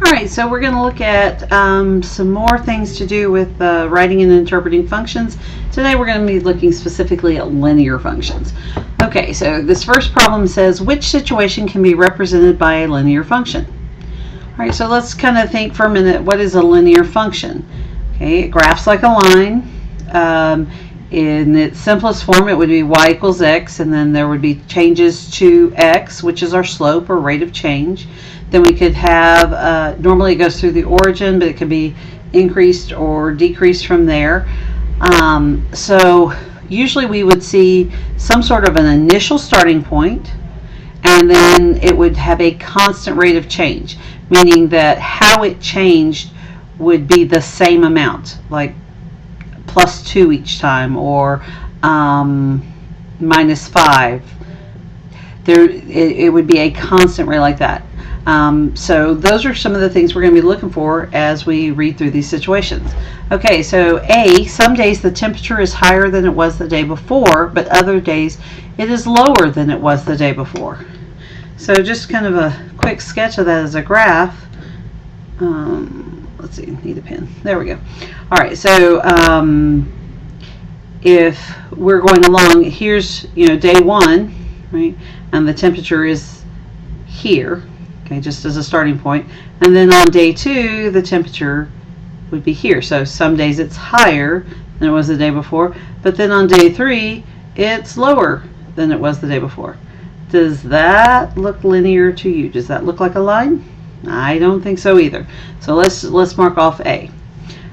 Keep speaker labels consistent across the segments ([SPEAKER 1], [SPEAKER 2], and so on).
[SPEAKER 1] Alright, so we're going to look at some more things to do with writing and interpreting functions. Today we're going to be looking specifically at linear functions. Okay, so this first problem says, which situation can be represented by a linear function? Alright, so let's kind of think for a minute, what is a linear function? Okay, it graphs like a line. In its simplest form, it would be y equals x, and then there would be changes to x, which is our slope or rate of change. Then we could have, normally it goes through the origin, but it could be increased or decreased from there. So usually we would see some sort of an initial starting point, and then it would have a constant rate of change, meaning that how it changed would be the same amount, like plus 2 each time, or minus 5. It would be a constant rate like that. So those are some of the things we're going to be looking for as we read through these situations. Okay, so A, some days the temperature is higher than it was the day before, but other days it is lower than it was the day before. So just kind of a quick sketch of that as a graph. Let's see, need a pen. There we go. All right, so if we're going along, here's day 1, right, and the temperature is here, okay, just as a starting point, and then on day 2 the temperature would be here. So some days it's higher than it was the day before, but then on day 3 it's lower than it was the day before. Does that look linear to you? Does that look like a line? I don't think so either. So let's mark off A.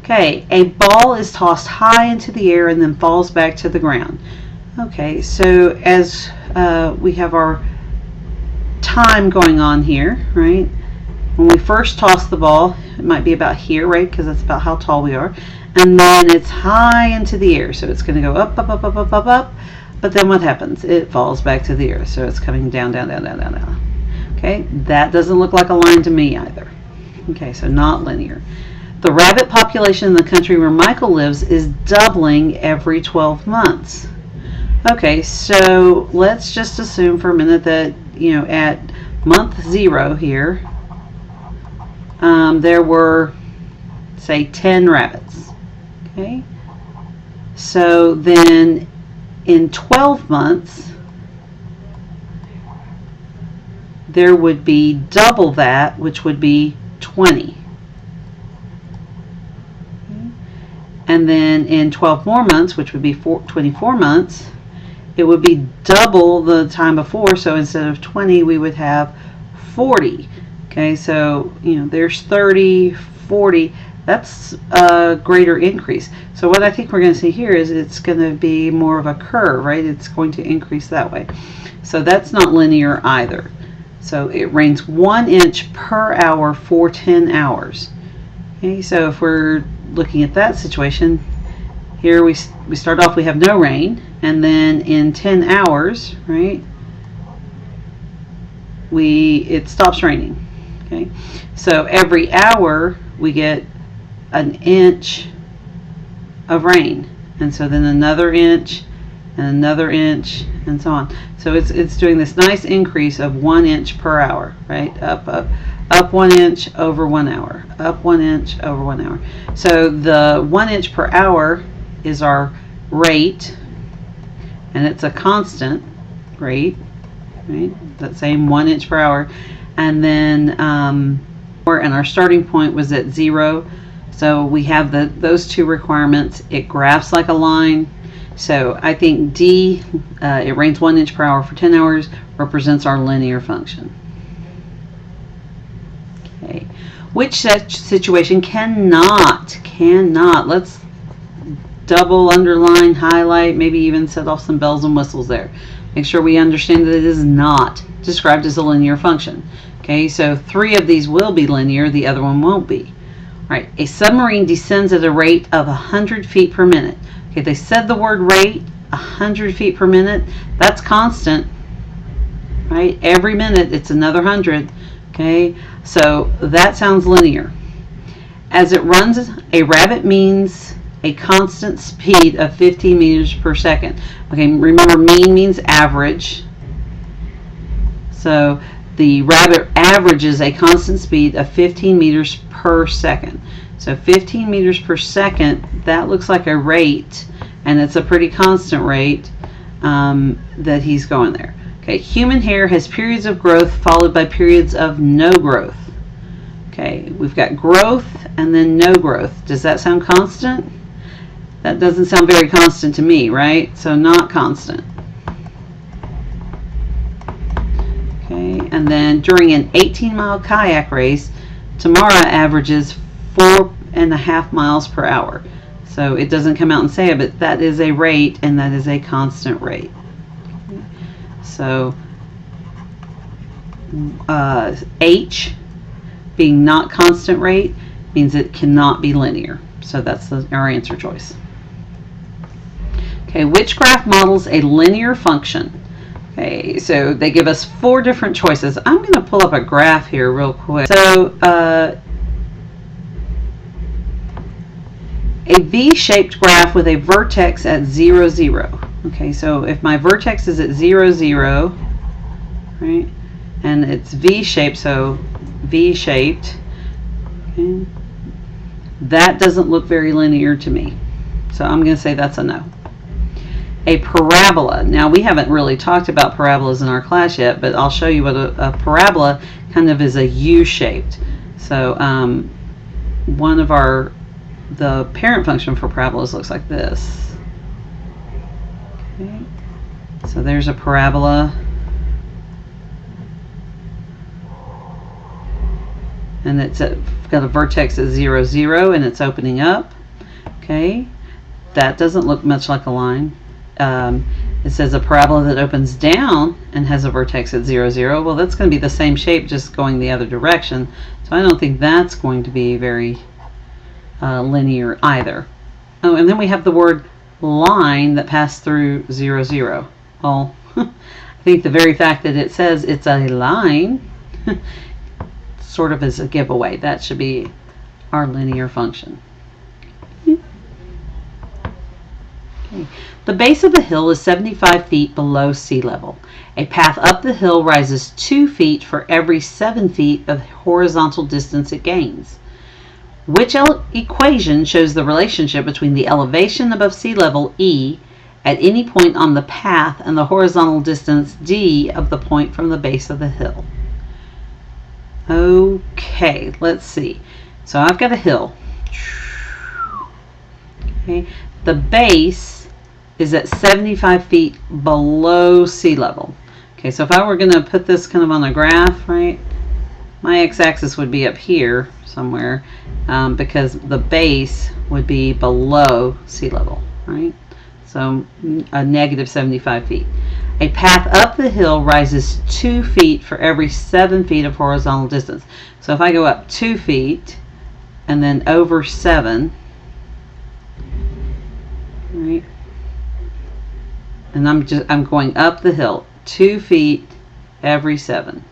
[SPEAKER 1] Okay, a ball is tossed high into the air and then falls back to the ground. Okay, so as we have our time going on here, right? When we first toss the ball, it might be about here, right? Because that's about how tall we are. And then it's high into the air, so it's going to go up, up, up, up, up, up, up. But then what happens? It falls back to the earth, so it's coming down, down, down, down, down, down. Okay, that doesn't look like a line to me either. Okay, so not linear. The rabbit population in the country where Michael lives is doubling every 12 months. Okay, so let's just assume for a minute that, at month 0 here, there were, say, 10 rabbits. Okay, so then in 12 months, there would be double that, which would be 20. And then in 12 more months, which would be 24 months, it would be double the time before. So instead of 20, we would have 40. Okay, so there's 30, 40. That's a greater increase. So what I think we're going to see here is it's going to be more of a curve, right? It's going to increase that way. So that's not linear either. So it rains 1 inch per hour for 10 hours. Okay, so if we're looking at that situation, here we start off, we have no rain, and then in 10 hours, right, it stops raining. Okay, so every hour we get an inch of rain, and so then another inch and another inch and so on. So it's doing this nice increase of 1 inch per hour, right? Up 1 inch over 1 hour, up 1 inch over 1 hour. So the 1 inch per hour is our rate, and it's a constant rate, right? That same 1 inch per hour. And then and our starting point was at 0. So we have those two requirements. It graphs like a line. So I think D, it rains 1 inch per hour for 10 hours, represents our linear function. Okay. Which such situation cannot, let's double, underline, highlight, maybe even set off some bells and whistles there. Make sure we understand that it is not described as a linear function. Okay, so 3 of these will be linear, the other one won't be. All right, a submarine descends at a rate of 100 feet per minute. Okay, they said the word rate, 100 feet per minute. That's constant, right? Every minute it's another 100. Okay, so that sounds linear. As it runs, a rabbit means a constant speed of 50 meters per second. Okay, remember mean means average. So the rabbit averages a constant speed of 15 meters per second. So 15 meters per second, that looks like a rate, and it's a pretty constant rate that he's going there. Okay, human hair has periods of growth followed by periods of no growth. Okay, we've got growth and then no growth. Does that sound constant? That doesn't sound very constant to me, right? So not constant. Okay, and then during an 18-mile kayak race, Tamara averages 4.5 miles per hour. So it doesn't come out and say it, but that is a rate, and that is a constant rate. So H being not constant rate means it cannot be linear. So that's our answer choice. Okay, which graph models a linear function? Okay, so they give us 4 different choices. I'm going to pull up a graph here real quick. So a V-shaped graph with a vertex at 0, 0. Okay, so if my vertex is at 0, 0, right, and it's V-shaped, so V-shaped, okay, that doesn't look very linear to me. So I'm going to say that's a no. A parabola. Now, we haven't really talked about parabolas in our class yet, but I'll show you what a parabola kind of is, a U-shaped. So one of the parent function for parabolas looks like this. Okay. So there's a parabola. And it's got a vertex at 0, 0, and it's opening up. Okay. That doesn't look much like a line. It says a parabola that opens down and has a vertex at 0, 0. Well, that's going to be the same shape, just going the other direction. So I don't think that's going to be very linear either. Oh, and then we have the word line that passed through 0, 0. Well, I think the very fact that it says it's a line sort of is a giveaway. That should be our linear function. Okay. The base of the hill is 75 feet below sea level. A path up the hill rises 2 feet for every 7 feet of horizontal distance it gains. Which equation shows the relationship between the elevation above sea level, E, at any point on the path and the horizontal distance, D, of the point from the base of the hill? Okay, let's see. So I've got a hill. Okay, the base is at 75 feet below sea level. Okay, so if I were going to put this kind of on a graph, right, my x-axis would be up here somewhere, because the base would be below sea level, right? So a negative 75 feet. A path up the hill rises 2 feet for every 7 feet of horizontal distance. So if I go up 2 feet and then over 7, right? And I'm going up the hill 2 feet every 7.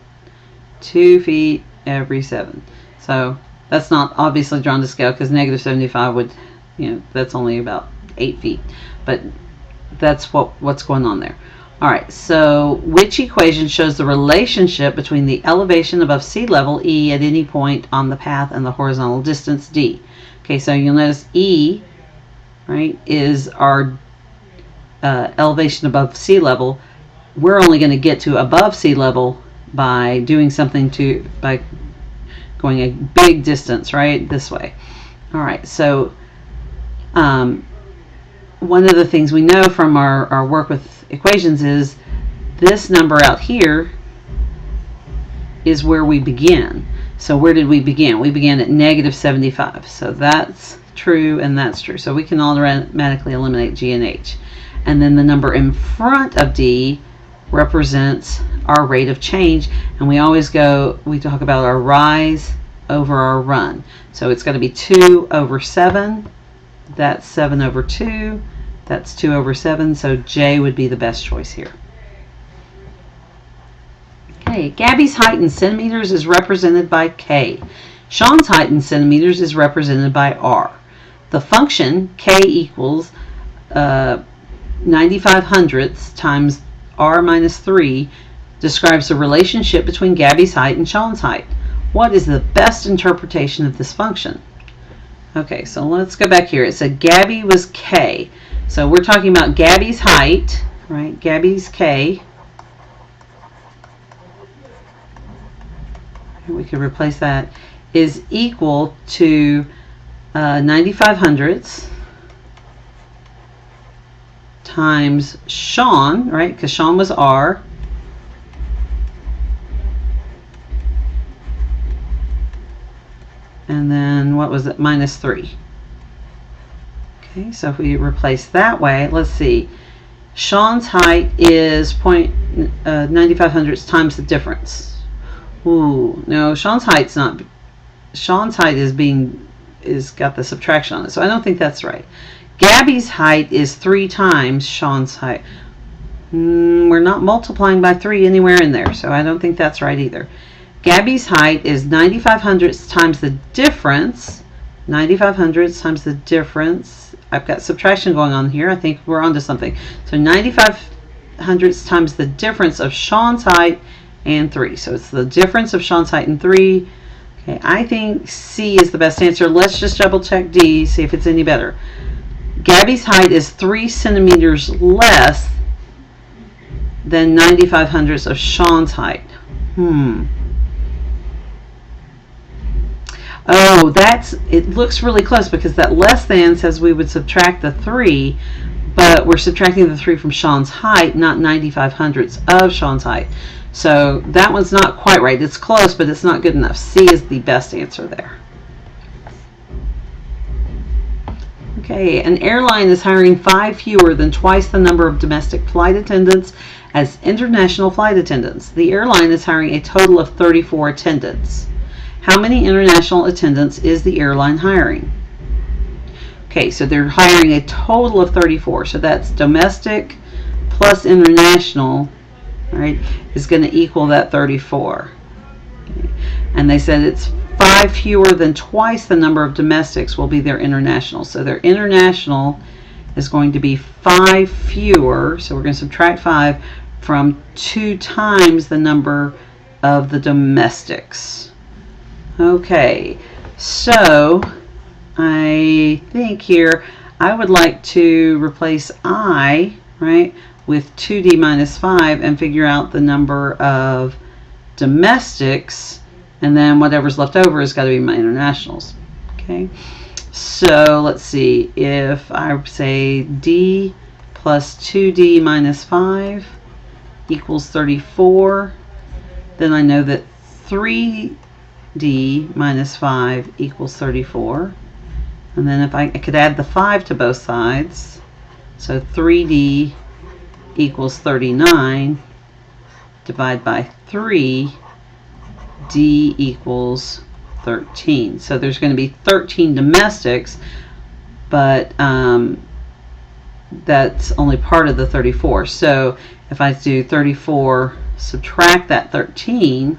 [SPEAKER 1] 2 feet every 7. So that's not obviously drawn to scale, because negative 75 would, that's only about 8 feet. But that's what's going on there. All right, so which equation shows the relationship between the elevation above sea level, E, at any point on the path and the horizontal distance, D? Okay, so you'll notice E, right, is our elevation above sea level. We're only going to get to above sea level by doing something by going a big distance, right, this way. All right, so one of the things we know from our work with equations is this number out here is where we begin. So where did we begin? We began at negative 75. So that's true and that's true. So we can automatically eliminate G and H. And then the number in front of D represents our rate of change. And we talk about our rise over our run. So it's going to be 2 over 7. That's 7 over 2. That's 2 over 7. So J would be the best choice here. Okay, Gabby's height in centimeters is represented by K. Sean's height in centimeters is represented by R. The function K equals 95 hundredths times R minus 3 describes the relationship between Gabby's height and Sean's height. What is the best interpretation of this function? Okay, so let's go back here. It said Gabby was K. So we're talking about Gabby's height, right? Gabby's K. We could replace that, is equal to 95 hundredths times Sean, right? Because Sean was R. And then what was it? Minus 3. Okay, so if we replace that way, let's see. Sean's height is 95 hundredths times the difference. Ooh, no, Sean's height's not. Sean's height is got the subtraction on it, so I don't think that's right. Gabby's height is 3 times Sean's height. We're not multiplying by 3 anywhere in there, so I don't think that's right either. Gabby's height is 95 hundredths times the difference. 95 hundredths times the difference. I've got subtraction going on here. I think we're onto something. So 95 hundredths times the difference of Sean's height and 3. So it's the difference of Sean's height and 3. Okay, I think C is the best answer. Let's just double check D, see if it's any better. Gabby's height is 3 centimeters less than 95 hundredths of Sean's height. Oh, it looks really close because that less than says we would subtract the 3, but we're subtracting the 3 from Sean's height, not 95 hundredths of Sean's height. So that one's not quite right. It's close, but it's not good enough. C is the best answer there. Okay, an airline is hiring 5 fewer than twice the number of domestic flight attendants as international flight attendants. The airline is hiring a total of 34 attendants. How many international attendants is the airline hiring? Okay, so they're hiring a total of 34. So that's domestic plus international, right, is going to equal that 34. Okay. And they said it's 5 fewer than twice the number of domestics will be their international. So their international is going to be 5 fewer. So we're going to subtract 5 from 2 times the number of the domestics. Okay, so I think here I would like to replace I, right, with 2D minus 5 and figure out the number of domestics, and then whatever's left over has got to be my internationals. Okay, so let's see, if I say D plus 2D minus 5 equals 34, then I know that 3D minus 5 equals 34. And then if I could add the 5 to both sides, so 3D equals 39, divide by 3, D equals 13. So there's going to be 13 domestics, but that's only part of the 34. So if I do 34, subtract that 13,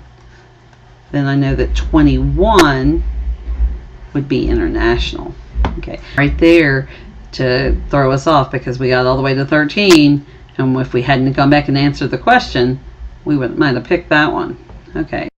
[SPEAKER 1] then I know that 21 would be international. Okay, right there to throw us off because we got all the way to 13, and if we hadn't gone back and answered the question, we might have picked that one. Okay.